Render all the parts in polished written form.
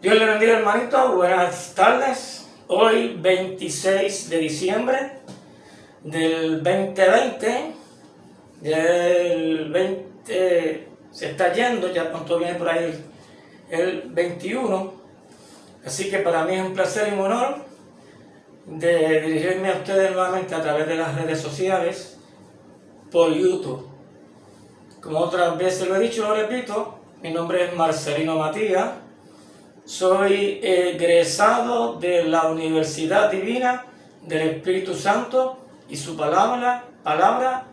Dios le bendiga, hermanito. Buenas tardes. Hoy 26 de diciembre del 2020. El 20 se está yendo, ya pronto viene por ahí el 21. Así que para mí es un placer y un honor de dirigirme a ustedes nuevamente a través de las redes sociales por YouTube. Como otras veces lo he dicho, lo repito, mi nombre es Marcelino Matías. Soy egresado de la Universidad Divina del Espíritu Santo y su palabra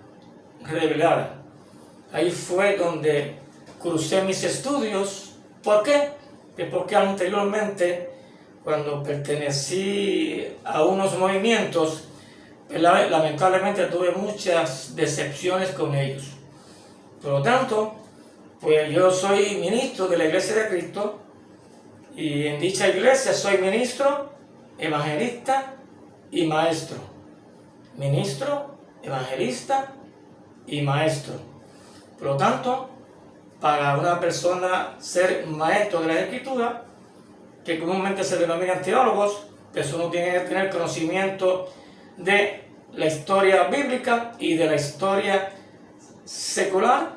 revelada. Ahí fue donde crucé mis estudios. ¿Por qué? Porque anteriormente, cuando pertenecí a unos movimientos, lamentablemente tuve muchas decepciones con ellos. Por lo tanto, pues yo soy ministro de la Iglesia de Cristo, y en dicha iglesia soy ministro, evangelista y maestro. Ministro, evangelista y maestro. Por lo tanto, para una persona ser maestro de la Escritura, que comúnmente se denominan teólogos, pues uno tiene que tener conocimiento de la historia bíblica y de la historia secular,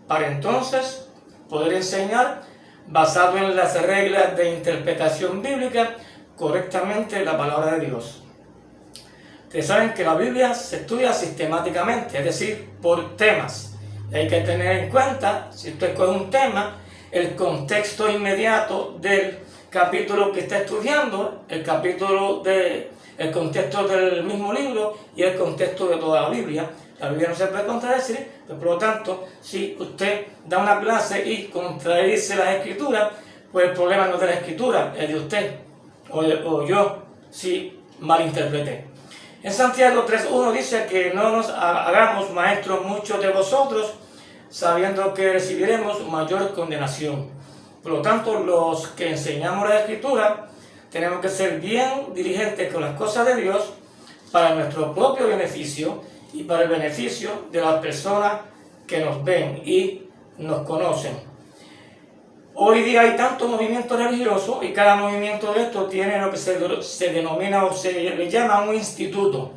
para entonces poder enseñar basado en las reglas de interpretación bíblica correctamente la palabra de Dios. Ustedes saben que la Biblia se estudia sistemáticamente, es decir, por temas. Hay que tener en cuenta, si usted coge un tema, el contexto inmediato del capítulo que está estudiando, el contexto del mismo libro y el contexto de toda la Biblia. La Biblia no se puede contradecir, pero por lo tanto, si usted da una clase y contradice las escrituras, pues el problema no es de la escritura, es de usted o yo, si malinterpreté. En Santiago 3.1 dice que no nos hagamos maestros muchos de vosotros, sabiendo que recibiremos mayor condenación. Por lo tanto, los que enseñamos la escritura, tenemos que ser bien diligentes con las cosas de Dios para nuestro propio beneficio y para el beneficio de las personas que nos ven y nos conocen. Hoy día hay tantos movimientos religiosos y cada movimiento de estos tiene lo que se denomina o se le llama un instituto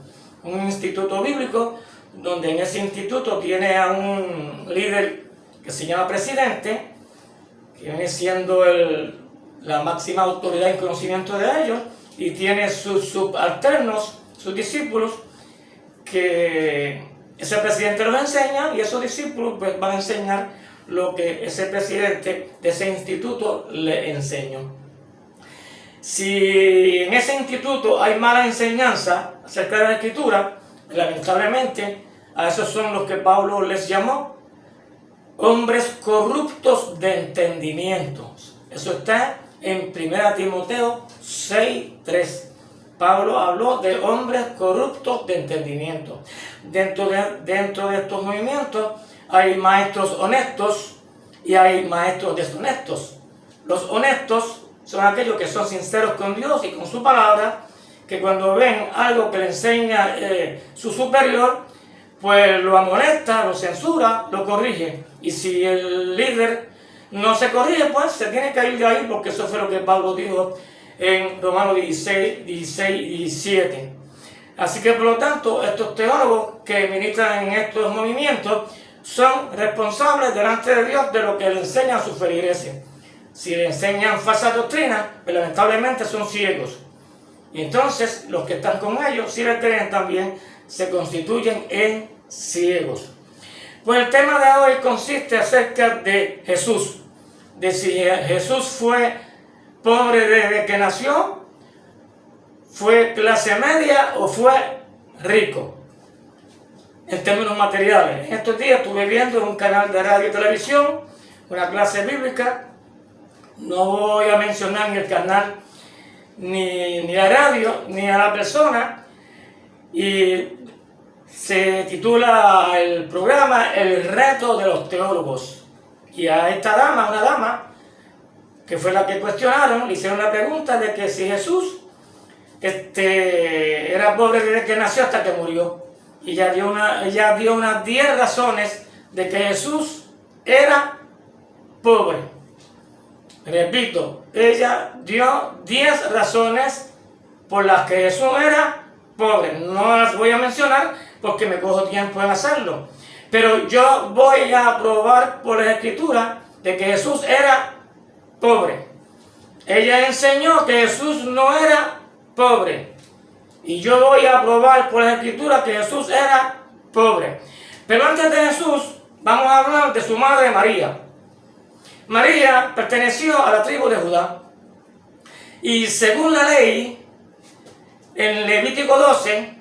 bíblico, donde en ese instituto tiene a un líder que se llama presidente, que viene siendo la máxima autoridad en conocimiento de ellos, y tiene sus subalternos, sus discípulos, que ese presidente los enseña y esos discípulos pues van a enseñar lo que ese presidente de ese instituto le enseñó. Si en ese instituto hay mala enseñanza acerca de la escritura, lamentablemente a esos son los que Pablo les llamó hombres corruptos de entendimiento. Eso está en 1 Timoteo 6.3. Pablo habló de hombres corruptos de entendimiento. Dentro de estos movimientos hay maestros honestos y hay maestros deshonestos. Los honestos son aquellos que son sinceros con Dios y con su palabra, que cuando ven algo que le enseña su superior, pues lo amonesta, lo censura, lo corrige. Y si el líder no se corrige, pues se tiene que ir de ahí, porque eso fue lo que Pablo dijo en Romanos 16, 16 y 17. Así que por lo tanto, estos teólogos que militan en estos movimientos son responsables delante de Dios de lo que le enseñan a sus feligreses. Si le enseñan falsa doctrina, pues lamentablemente son ciegos. Y entonces los que están con ellos, si le creen también, se constituyen en ciegos. Pues el tema de hoy consiste acerca de Jesús. De si Jesús fue pobre desde que nació, fue clase media o fue rico en términos materiales. En estos días estuve viendo en un canal de radio y televisión una clase bíblica. No voy a mencionar ni el canal, ni la radio, ni a la persona, y se titula el programa El reto de los teólogos. Y a esta dama, una dama, que fue la que cuestionaron, le hicieron la pregunta de que si Jesús era pobre desde que nació hasta que murió. Y ella dio unas 10 razones de que Jesús era pobre. Repito, ella dio 10 razones por las que Jesús era pobre. No las voy a mencionar porque me cojo tiempo en hacerlo. Pero yo voy a probar por la Escritura de que Jesús era pobre. Ella enseñó que Jesús no era pobre. Y yo voy a probar por la Escritura que Jesús era pobre. Pero antes de Jesús, vamos a hablar de su madre María. María perteneció a la tribu de Judá. Y según la ley, en Levítico 12,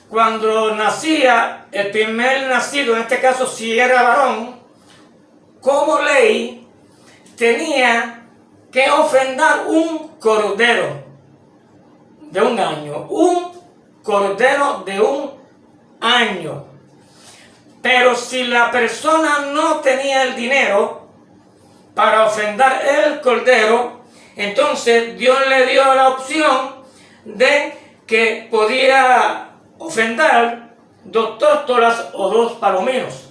cuando nacía el primer nacido, en este caso si era varón, como ley, tenía que ofrendar un cordero de un año. Un cordero de un año. Pero si la persona no tenía el dinero para ofrendar el cordero, entonces Dios le dio la opción de que podía ofrendar 2 tórtolas o 2 palominos.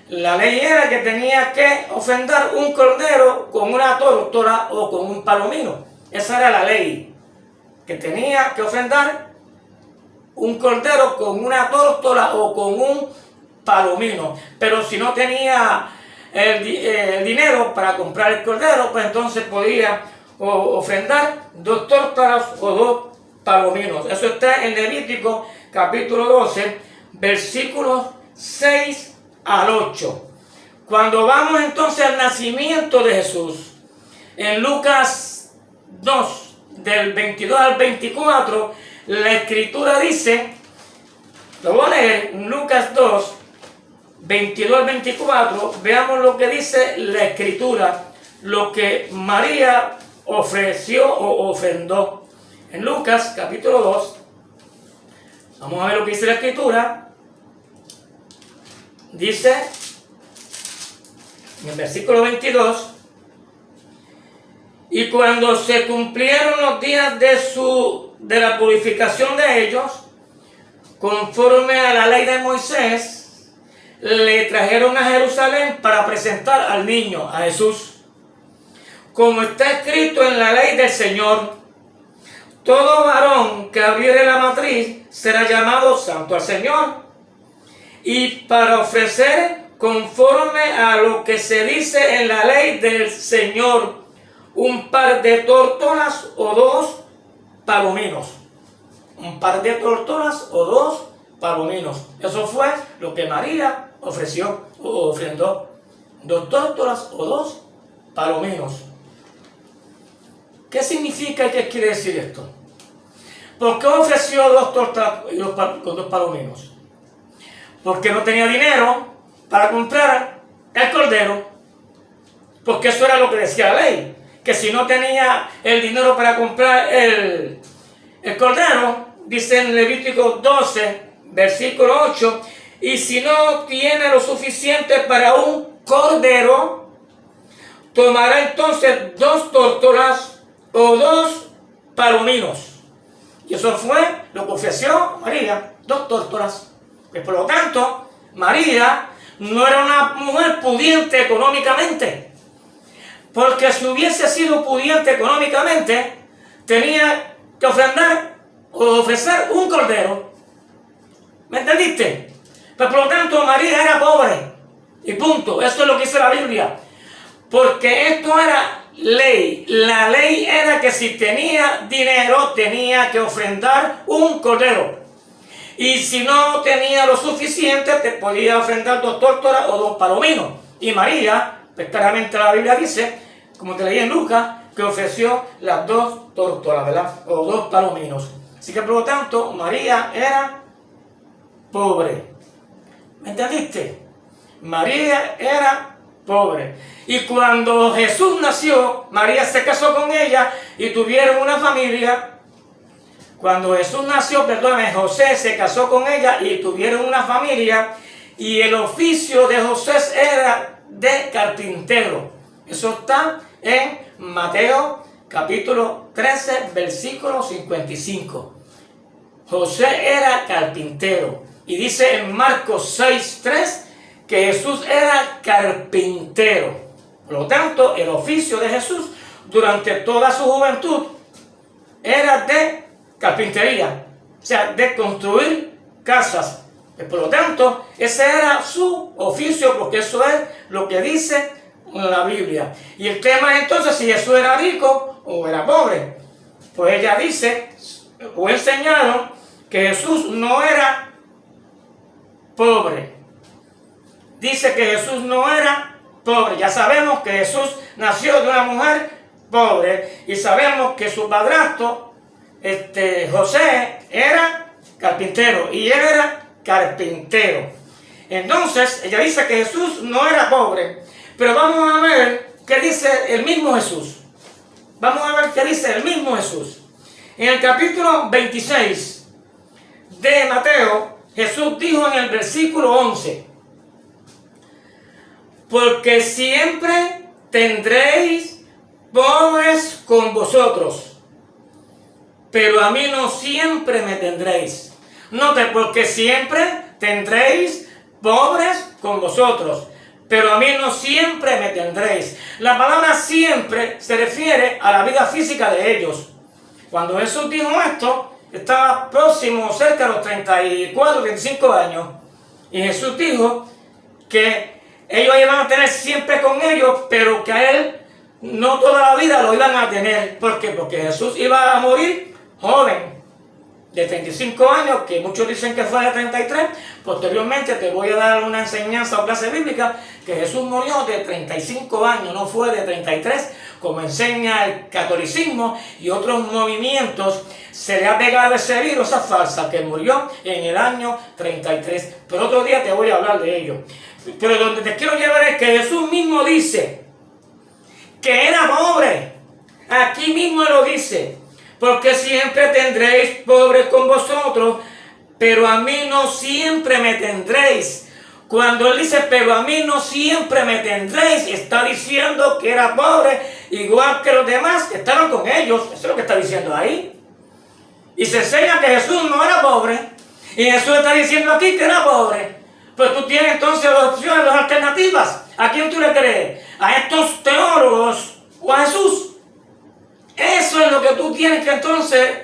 La ley era que tenía que ofrendar un cordero con una tórtola o con un palomino. Esa era la ley, que tenía que ofrendar un cordero con una tórtola o con un palomino. Pero si no tenía el dinero para comprar el cordero, pues entonces podía ofrendar 2 tórtolas o 2 palominos. Eso está en Levítico capítulo 12, versículos 6 al 8. Cuando vamos entonces al nacimiento de Jesús, en Lucas 2, del 22 al 24, la Escritura dice, lo voy a leer, en Lucas 2, 22 al 24, veamos lo que dice la Escritura, lo que María ofreció o ofrendó. En Lucas capítulo 2, vamos a ver lo que dice la Escritura. Dice, en el versículo 22, y cuando se cumplieron los días de la purificación de ellos, conforme a la ley de Moisés, le trajeron a Jerusalén para presentar al niño, a Jesús. Como está escrito en la ley del Señor, todo varón que abriere la matriz será llamado santo al Señor. Y para ofrecer conforme a lo que se dice en la ley del Señor, un par de tórtolas o 2 palominos. Un par de tórtolas o 2 palominos. Eso fue lo que María ofreció o ofrendó. 2 tórtolas o 2 palominos. ¿Qué significa y qué quiere decir esto? ¿Por qué ofreció 2 tórtolas con 2 palominos? Porque no tenía dinero para comprar el cordero. Porque eso era lo que decía la ley. Que si no tenía el dinero para comprar el cordero, dice en Levítico 12, versículo 8, y si no tiene lo suficiente para un cordero, tomará entonces 2 tórtolas o 2 palominos. Y eso fue lo que ofreció María, 2 tórtolas. Pues por lo tanto, María no era una mujer pudiente económicamente. Porque si hubiese sido pudiente económicamente, tenía que ofrendar o ofrecer un cordero. ¿Me entendiste? Pues por lo tanto, María era pobre. Y punto. Eso es lo que dice la Biblia. Porque esto era ley. La ley era que si tenía dinero, tenía que ofrendar un cordero. Y si no tenía lo suficiente, te podía ofrendar 2 tórtolas o 2 palominos. Y María, pues claramente la Biblia dice, como te leí en Lucas, que ofreció las 2 tórtolas, ¿verdad? O 2 palominos. Así que por lo tanto, María era pobre. ¿Me entendiste? María era pobre. Y cuando Jesús nació, María se casó con ella y tuvieron una familia. Cuando Jesús nació, perdóname, José se casó con ella y tuvieron una familia. Y el oficio de José era de carpintero. Eso está en Mateo capítulo 13, versículo 55. José era carpintero. Y dice en Marcos 6, 3 que Jesús era carpintero. Por lo tanto, el oficio de Jesús durante toda su juventud era de carpintería, o sea, de construir casas. Por lo tanto, ese era su oficio, porque eso es lo que dice la Biblia. Y el tema es entonces si Jesús era rico o era pobre. Pues ella dice, o enseñaron, que Jesús no era pobre. Dice que Jesús no era pobre. Ya sabemos que Jesús nació de una mujer pobre y sabemos que su padrastro, José, era carpintero y él era carpintero. Entonces, ella dice que Jesús no era pobre, pero vamos a ver qué dice el mismo Jesús. Vamos a ver qué dice el mismo Jesús. En el capítulo 26 de Mateo, Jesús dijo en el versículo 11, porque siempre tendréis pobres con vosotros, pero a mí no siempre me tendréis. Note, porque siempre tendréis pobres con vosotros, pero a mí no siempre me tendréis. La palabra siempre se refiere a la vida física de ellos. Cuando Jesús dijo esto, estaba próximo, cerca de los 34, 35 años. Y Jesús dijo que ellos iban a tener siempre con ellos, pero que a él no toda la vida lo iban a tener. ¿Por qué? Porque Jesús iba a morir joven, de 35 años, que muchos dicen que fue de 33. Posteriormente te voy a dar una enseñanza o clase bíblica que Jesús murió de 35 años, no fue de 33, como enseña el catolicismo y otros movimientos. Se le ha pegado ese virus, esa farsa, que murió en el año 33. Pero otro día te voy a hablar de ello. Pero donde te quiero llevar es que Jesús mismo dice que era pobre. Aquí mismo lo dice. Porque siempre tendréis pobres con vosotros, pero a mí no siempre me tendréis. Cuando él dice, pero a mí no siempre me tendréis, está diciendo que era pobre, igual que los demás que estaban con ellos. Eso es lo que está diciendo ahí. Y se enseña que Jesús no era pobre, y Jesús está diciendo aquí que era pobre. Pues tú tienes entonces dos opciones, dos alternativas. ¿A quién tú le crees? ¿A estos teólogos o a Jesús? Eso es lo que tú tienes que entonces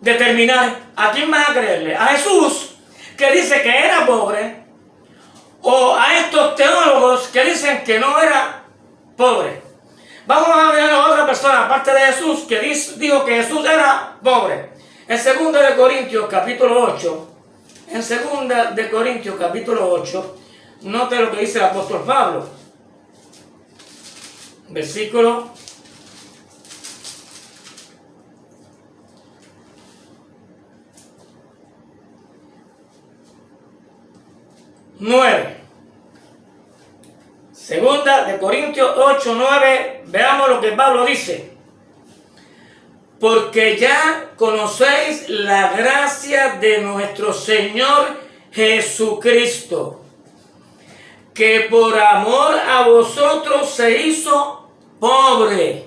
determinar. ¿A quién vas a creerle? ¿A Jesús, que dice que era pobre? ¿O a estos teólogos que dicen que no era pobre? Vamos a ver a otra persona, aparte de Jesús, que dijo que Jesús era pobre. En 2 de Corintios capítulo 8, en 2 de Corintios capítulo 8, note lo que dice el apóstol Pablo. Versículo 9. 2 de Corintios 8, 9. Veamos lo que Pablo dice. Porque ya conocéis la gracia de nuestro Señor Jesucristo, que por amor a vosotros se hizo pobre.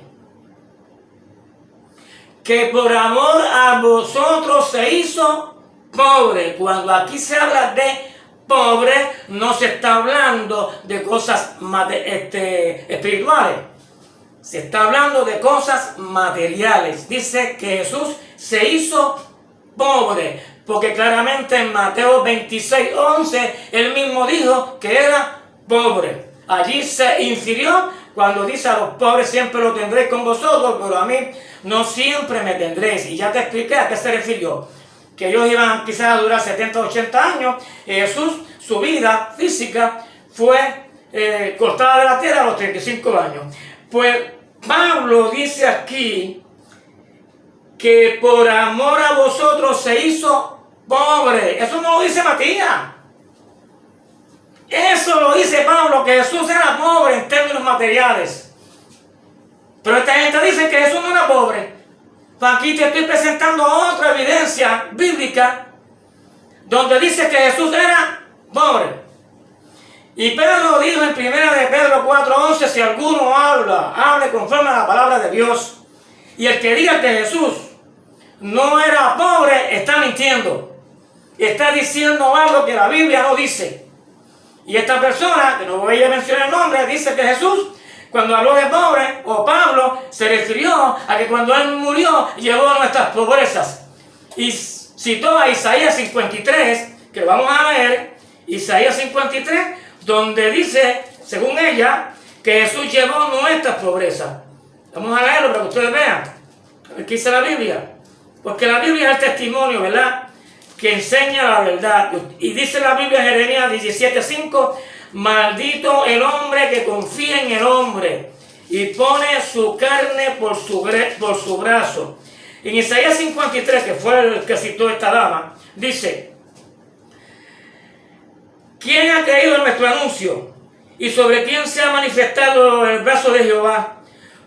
Que por amor a vosotros se hizo pobre. Cuando aquí se habla de pobre, no se está hablando de cosas espirituales. Se está hablando de cosas materiales. Dice que Jesús se hizo pobre, porque claramente en Mateo 26, 11, él mismo dijo que era pobre. Allí se infirió cuando dice a los pobres siempre lo tendréis con vosotros, pero a mí no siempre me tendréis. Y ya te expliqué a qué se refirió. Que ellos iban quizás a durar 70, 80 años. Y Jesús, su vida física fue cortada de la tierra a los 35 años. Pues Pablo dice aquí que por amor a vosotros se hizo pobre. Eso no lo dice Matías. Eso lo dice Pablo, que Jesús era pobre en términos materiales. Pero esta gente dice que Jesús no era pobre. Pues aquí te estoy presentando otra evidencia bíblica donde dice que Jesús era pobre. Y Pedro dijo en 1 de Pedro 4:11, si alguno hable conforme a la palabra de Dios. Y el que diga que Jesús no era pobre, está mintiendo. Está diciendo algo que la Biblia no dice. Y esta persona, que no voy a mencionar el nombre, dice que Jesús Cuando habló de pobre, o Pablo se refirió a que cuando él murió, llevó nuestras pobrezas. Y citó a Isaías 53, que lo vamos a leer, Isaías 53, donde dice, según ella, que Jesús llevó nuestras pobrezas. Vamos a leerlo para que ustedes vean. A ver qué dice la Biblia. Porque la Biblia es el testimonio, ¿verdad?, que enseña la verdad. Y dice la Biblia en Jeremías 17:5, maldito el hombre que confía en el hombre y pone su carne por su brazo. En Isaías 53, que fue el que citó esta dama, dice, ¿quién ha creído en nuestro anuncio? ¿Y sobre quién se ha manifestado el brazo de Jehová?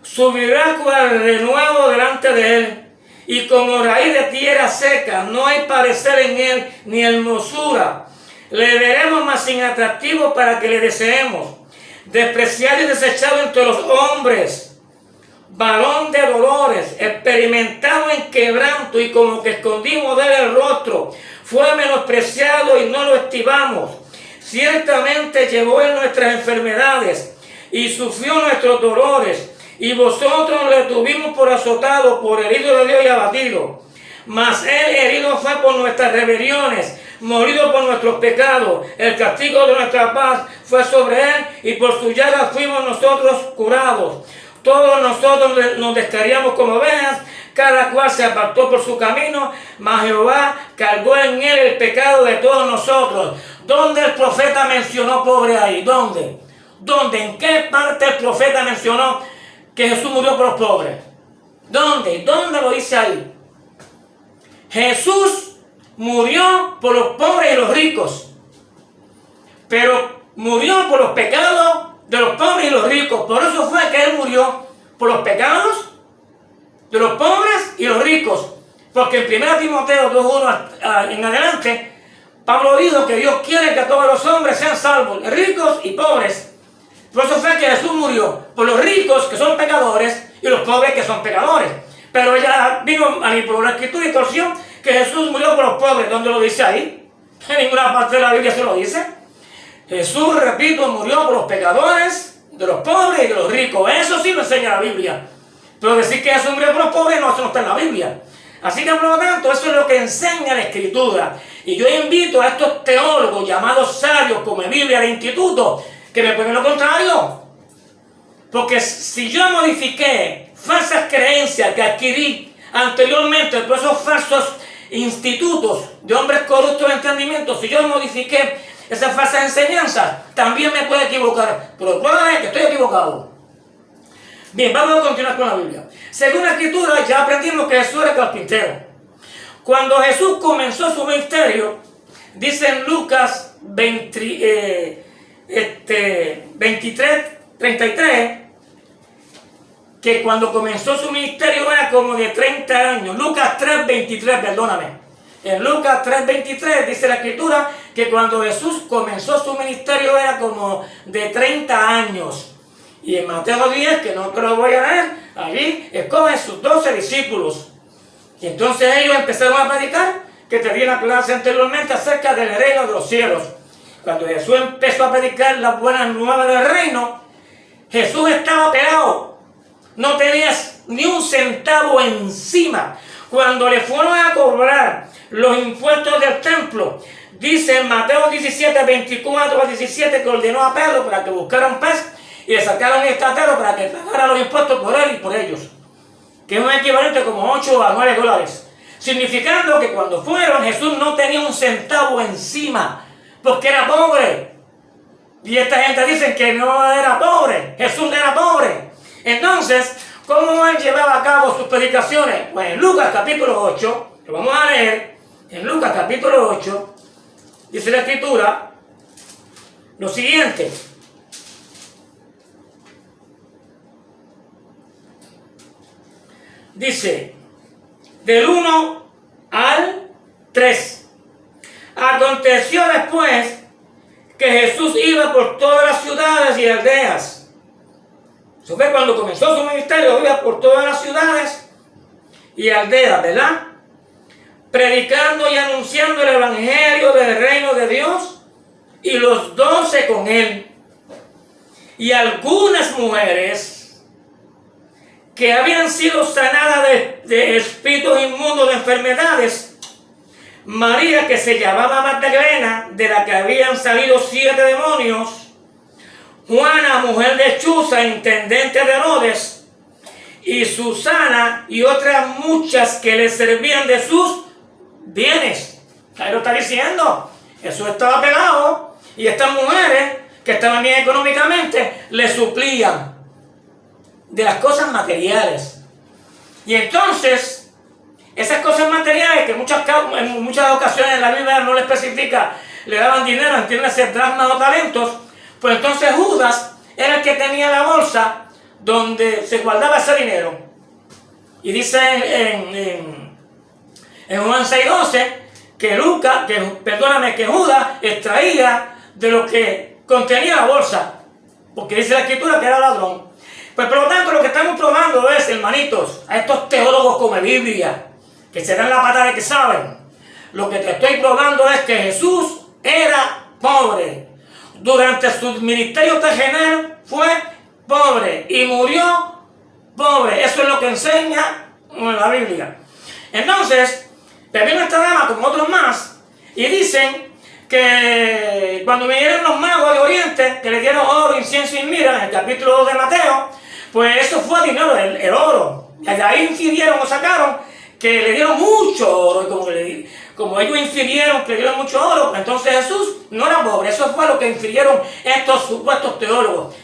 Subirá cual renuevo delante de él, y como raíz de tierra seca, no hay parecer en él ni hermosura. Le veremos más sin atractivo para que le deseemos. Despreciado y desechado entre los hombres, varón de dolores, experimentado en quebranto, y como que escondimos de él el rostro. Fue menospreciado y no lo estimamos. Ciertamente llevó él nuestras enfermedades y sufrió nuestros dolores. Y vosotros le tuvimos por azotado, por herido de Dios y abatido. Mas él herido fue por nuestras rebeliones, morido por nuestros pecados. El castigo de nuestra paz fue sobre él, y por su llaga fuimos nosotros curados. Todos nosotros nos descarriamos como ovejas, cada cual se apartó por su camino, mas Jehová cargó en él el pecado de todos nosotros. ¿Dónde el profeta mencionó pobre ahí? ¿Dónde? ¿Dónde? ¿En qué parte el profeta mencionó que Jesús murió por los pobres? ¿Dónde? ¿Dónde lo dice ahí? Jesús murió por los pobres y los ricos, pero murió por los pecados de los pobres y los ricos. Por eso fue que él murió, por los pecados de los pobres y los ricos. Porque en 1 Timoteo 2:1 en adelante, Pablo dijo que Dios quiere que todos los hombres sean salvos, ricos y pobres. Por eso fue que Jesús murió por los ricos, que son pecadores, y los pobres, que son pecadores. Pero ella vino a manipular la escritura y torció que Jesús murió por los pobres. ¿Dónde lo dice ahí? En ninguna parte de la Biblia se lo dice. Jesús, repito, murió por los pecadores, de los pobres y de los ricos. Eso sí lo enseña la Biblia. Pero decir que Jesús murió por los pobres, no, eso no está en la Biblia. Así que, por lo tanto, eso es lo que enseña la Escritura. Y yo invito a estos teólogos llamados sabios, como Biblia de Instituto, que me ponen lo contrario. Porque si yo modifiqué falsas creencias que adquirí anteriormente por esos falsos institutos de hombres corruptos de entendimiento, si yo modifiqué esas falsas enseñanzas, también me puedo equivocar. Pero probablemente estoy equivocado. Bien, vamos a continuar con la Biblia. Según la Escritura, ya aprendimos que Jesús era carpintero. Cuando Jesús comenzó su ministerio, dice en Lucas 23:33, que cuando comenzó su ministerio era como de 30 años. Lucas 3:23, perdóname. En Lucas 3:23 dice la Escritura que cuando Jesús comenzó su ministerio era como de 30 años. Y en Mateo 10, que no te lo voy a leer, allí escogen sus 12 discípulos. Y entonces ellos empezaron a predicar, que te di la clase anteriormente acerca del reino de los cielos. Cuando Jesús empezó a predicar las buenas nuevas del reino, Jesús estaba pelado. No tenías ni un centavo encima. Cuando le fueron a cobrar los impuestos del templo, dice en Mateo 17:24-17, que ordenó a Pedro para que buscara un pez y le sacaron el estatero para que pagara los impuestos por él y por ellos, que es un equivalente como 8 a 9 dólares. Significando que cuando fueron, Jesús no tenía un centavo encima, porque era pobre. Y esta gente dice que no era pobre, Jesús era pobre. Entonces, ¿cómo él llevaba a cabo sus predicaciones? Pues en Lucas capítulo 8, que vamos a leer, en Lucas capítulo 8, dice la Escritura lo siguiente. Dice, del 1 al 3. Aconteció después que Jesús iba por todas las ciudades y aldeas. Eso fue cuando comenzó su ministerio, iba por todas las ciudades y aldeas, ¿verdad? Predicando y anunciando el evangelio del reino de Dios, y los 12 con él. Y algunas mujeres que habían sido sanadas de espíritus inmundos, de enfermedades, María, que se llamaba Magdalena, de la que habían salido 7 demonios, Juana, mujer de Chuza, intendente de Herodes, y Susana y otras muchas que le servían de sus bienes. Ahí lo está diciendo. Jesús estaba pegado y estas mujeres que estaban bien económicamente le suplían de las cosas materiales. Y entonces, esas cosas materiales que en muchas ocasiones la Biblia no le especifica, le daban dinero, entiéndase, dracmas o talentos, pues entonces Judas era el que tenía la bolsa donde se guardaba ese dinero. Y dice en Juan 6:12 que Judas extraía de lo que contenía la bolsa, porque dice la escritura que era ladrón. Pues por lo tanto lo que estamos probando es, hermanitos, a estos teólogos come Biblia, que se dan la pata de que saben, lo que te estoy probando es que Jesús era pobre. Durante su ministerio terrenal fue pobre y murió pobre. Eso es lo que enseña la Biblia. Entonces, vino esta dama con otros más y dicen que cuando vinieron los magos de Oriente, que le dieron oro, incienso y mirra, en el capítulo 2 de Mateo, pues eso fue dinero, el oro. Y de ahí infirieron o sacaron que le dieron mucho oro, y como ellos infirieron que le dieron mucho oro, pues entonces Jesús no era pobre. Eso fue lo que infirieron estos supuestos teólogos.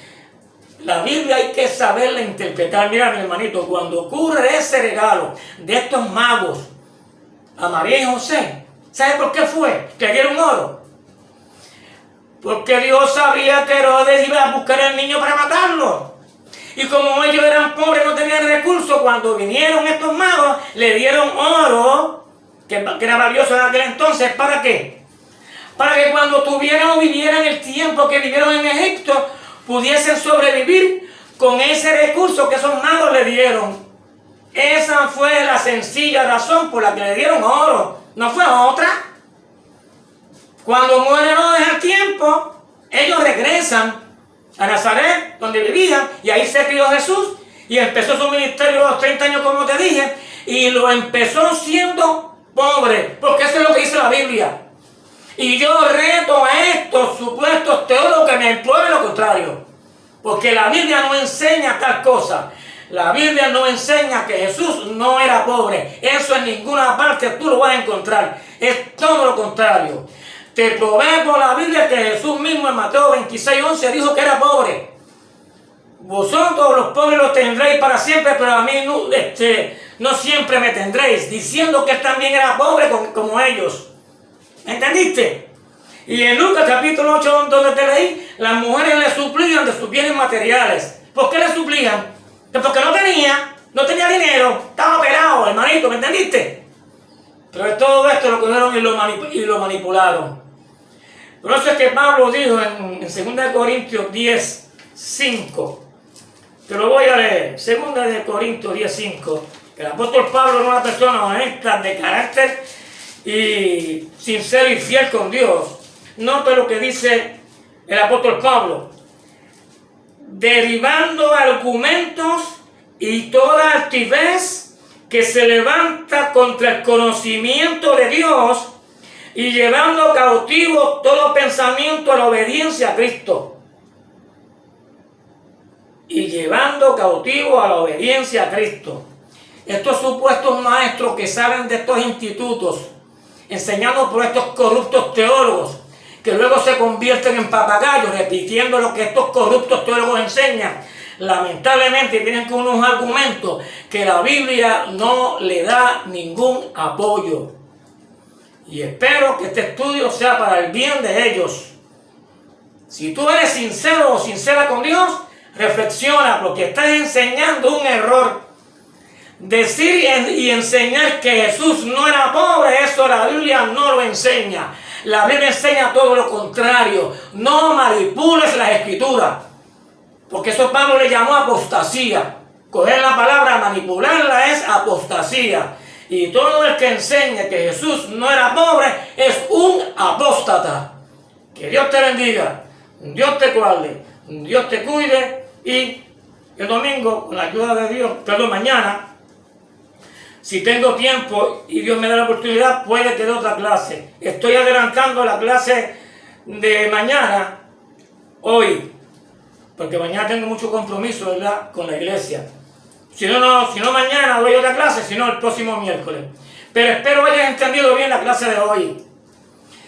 La Biblia hay que saberla interpretar. Mira, mi hermanito, cuando ocurre ese regalo de estos magos a María y José, ¿sabe por qué fue? Que dieron oro. Porque Dios sabía que Herodes iba a buscar al niño para matarlo. Y como ellos eran pobres, no tenían recursos, cuando vinieron estos magos, le dieron oro, que era valioso en aquel entonces. ¿Para qué? Para que cuando tuvieran o vivieran el tiempo que vivieron en Egipto, pudiesen sobrevivir con ese recurso que esos magos le dieron. Esa fue la sencilla razón por la que le dieron oro. No fue otra. Cuando muere Herodes al tiempo, ellos regresan a Nazaret, donde vivían, y ahí se crió Jesús, y empezó su ministerio a los 30 años, como te dije, y lo empezó siendo pobre, porque eso es lo que dice la Biblia. Y yo reto a estos supuestos teólogos que me prueben lo contrario, porque la Biblia no enseña tal cosa. La Biblia no enseña que Jesús no era pobre. Eso en ninguna parte tú lo vas a encontrar. Es todo lo contrario. Te probé por la Biblia que Jesús mismo en Mateo 26:11 dijo que era pobre. Vosotros los pobres los tendréis para siempre, pero a mí no siempre me tendréis. Diciendo que él también era pobre como ellos. ¿Entendiste? Y en Lucas capítulo 8, donde te leí, las mujeres le suplían de sus bienes materiales. ¿Por qué le suplían? Porque no tenía dinero, estaba pelado, hermanito, ¿me entendiste? Pero todo esto lo cogieron y lo manipularon. Por eso es que Pablo dijo en 2 Corintios 10:5, te lo voy a leer, 2 Corintios 10:5, el apóstol Pablo era una persona honesta, de carácter y sincero y fiel con Dios. Note lo que dice el apóstol Pablo: derribando argumentos y toda altivez que se levanta contra el conocimiento de Dios, y llevando cautivo todo pensamiento a la obediencia a Cristo. Y llevando cautivo a la obediencia a Cristo. Estos supuestos maestros que saben de estos institutos, enseñados por estos corruptos teólogos, que luego se convierten en papagayos, repitiendo lo que estos corruptos teólogos enseñan, lamentablemente vienen con unos argumentos que la Biblia no le da ningún apoyo. Y espero que este estudio sea para el bien de ellos. Si tú eres sincero o sincera con Dios, reflexiona, porque estás enseñando un error. Decir y enseñar que Jesús no era pobre, eso la Biblia no lo enseña. La Biblia enseña todo lo contrario. No manipules las escrituras, porque eso Pablo le llamó apostasía. Coger la palabra, manipularla, es apostasía. Y todo el que enseñe que Jesús no era pobre es un apóstata. Que Dios te bendiga, Dios te guarde, Dios te cuide y el domingo, con la ayuda de Dios, mañana, si tengo tiempo y Dios me da la oportunidad, puede que dé otra clase. Estoy adelantando la clase de mañana, hoy, porque mañana tengo mucho compromiso, ¿verdad?, con la iglesia. Si no mañana doy otra clase, si no el próximo miércoles. Pero espero hayas entendido bien la clase de hoy.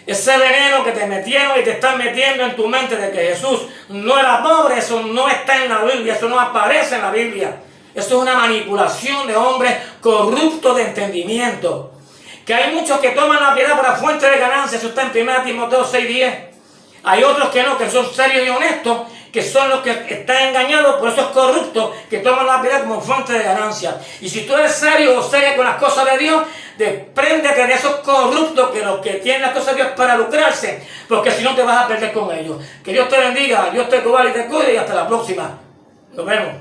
Ese veneno que te metieron y te están metiendo en tu mente de que Jesús no era pobre, eso no está en la Biblia, eso no aparece en la Biblia. Eso es una manipulación de hombres corruptos de entendimiento. Que hay muchos que toman la piedad para fuente de ganancia, eso está en 1 Timoteo 6:10. Hay otros que no, que son serios y honestos, que son los que están engañados por esos corruptos que toman la piedad como fuente de ganancia. Y si tú eres serio o seria con las cosas de Dios, despréndete de esos corruptos que los que tienen las cosas de Dios para lucrarse, porque si no te vas a perder con ellos. Que Dios te bendiga, Dios te cuide y te cuide y hasta la próxima. Nos vemos.